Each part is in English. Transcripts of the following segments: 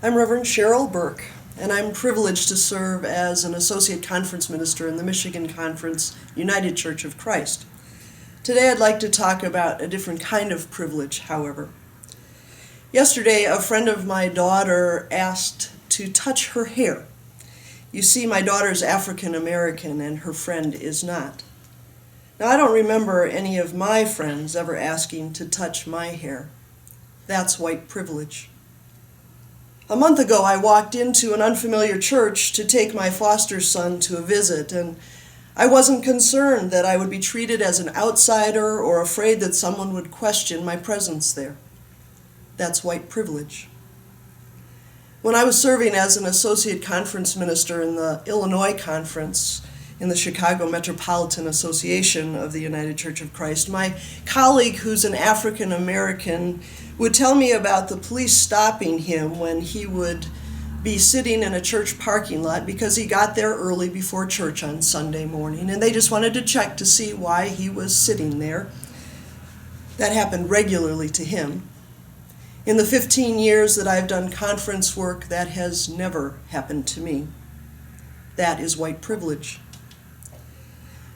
I'm Reverend Cheryl Burke, and I'm privileged to serve as an Associate Conference Minister in the Michigan Conference United Church of Christ. Today I'd like to talk about a different kind of privilege, however. Yesterday, a friend of my daughter asked to touch her hair. You see, my daughter's African American and her friend is not. Now, I don't remember any of my friends ever asking to touch my hair. That's white privilege. A month ago, I walked into an unfamiliar church to take my foster son to a visit, and I wasn't concerned that I would be treated as an outsider or afraid that someone would question my presence there. That's white privilege. When I was serving as an associate conference minister in the Illinois Conference in the Chicago Metropolitan Association of the United Church of Christ, my colleague, who's an African American, would tell me about the police stopping him when he would be sitting in a church parking lot because he got there early before church on Sunday morning, and they just wanted to check to see why he was sitting there. That happened regularly to him. In the 15 years that I've done conference work, that has never happened to me. That is white privilege.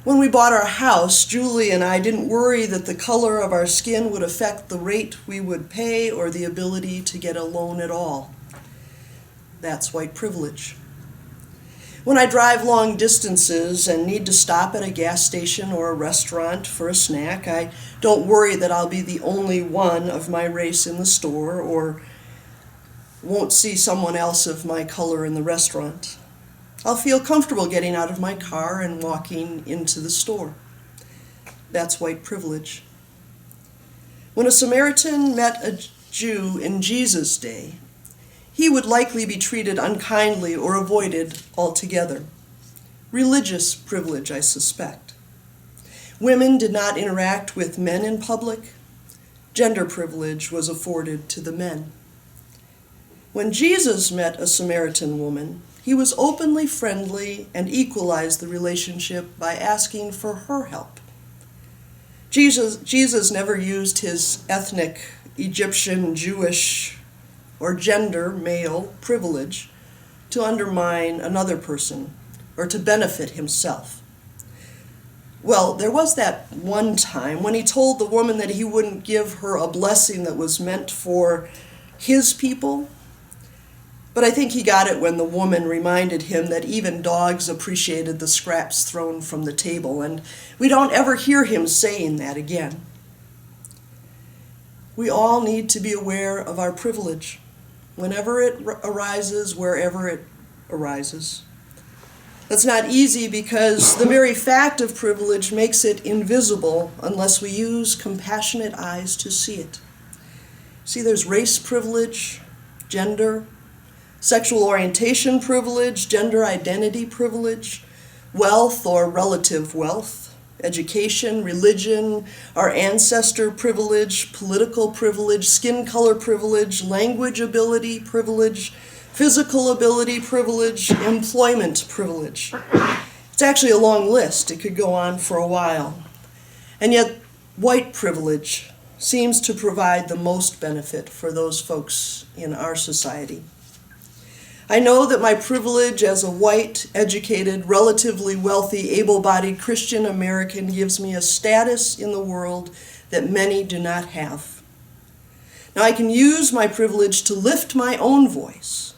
When we bought our house, Julie and I didn't worry that the color of our skin would affect the rate we would pay or the ability to get a loan at all. That's white privilege. When I drive long distances and need to stop at a gas station or a restaurant for a snack, I don't worry that I'll be the only one of my race in the store or won't see someone else of my color in the restaurant. I'll feel comfortable getting out of my car and walking into the store. That's white privilege. When a Samaritan met a Jew in Jesus' day, he would likely be treated unkindly or avoided altogether. Religious privilege, I suspect. Women did not interact with men in public. Gender privilege was afforded to the men. When Jesus met a Samaritan woman, he was openly friendly and equalized the relationship by asking for her help. Jesus never used his ethnic, Egyptian, Jewish, or gender, male, privilege to undermine another person or to benefit himself. Well, there was that one time when he told the woman that he wouldn't give her a blessing that was meant for his people. But I think he got it when the woman reminded him that even dogs appreciated the scraps thrown from the table, and we don't ever hear him saying that again. We all need to be aware of our privilege, whenever it arises, wherever it arises. That's not easy because the very fact of privilege makes it invisible unless we use compassionate eyes to see it. See, there's race privilege, gender, sexual orientation privilege, gender identity privilege, wealth or relative wealth, education, religion, our ancestor privilege, political privilege, skin color privilege, language ability privilege, physical ability privilege, employment privilege. It's actually a long list. It could go on for a while. And yet, white privilege seems to provide the most benefit for those folks in our society. I know that my privilege as a white, educated, relatively wealthy, able-bodied Christian American gives me a status in the world that many do not have. Now, I can use my privilege to lift my own voice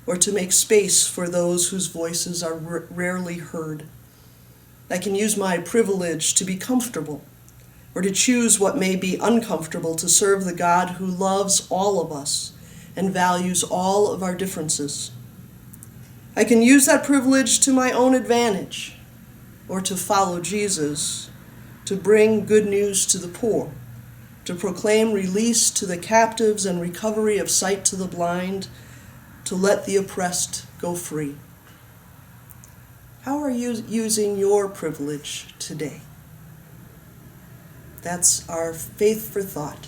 or to make space for those whose voices are rarely heard. I can use my privilege to be comfortable or to choose what may be uncomfortable to serve the God who loves all of us and values all of our differences. I can use that privilege to my own advantage, or to follow Jesus, to bring good news to the poor, to proclaim release to the captives and recovery of sight to the blind, to let the oppressed go free. How are you using your privilege today? That's our faith for thought.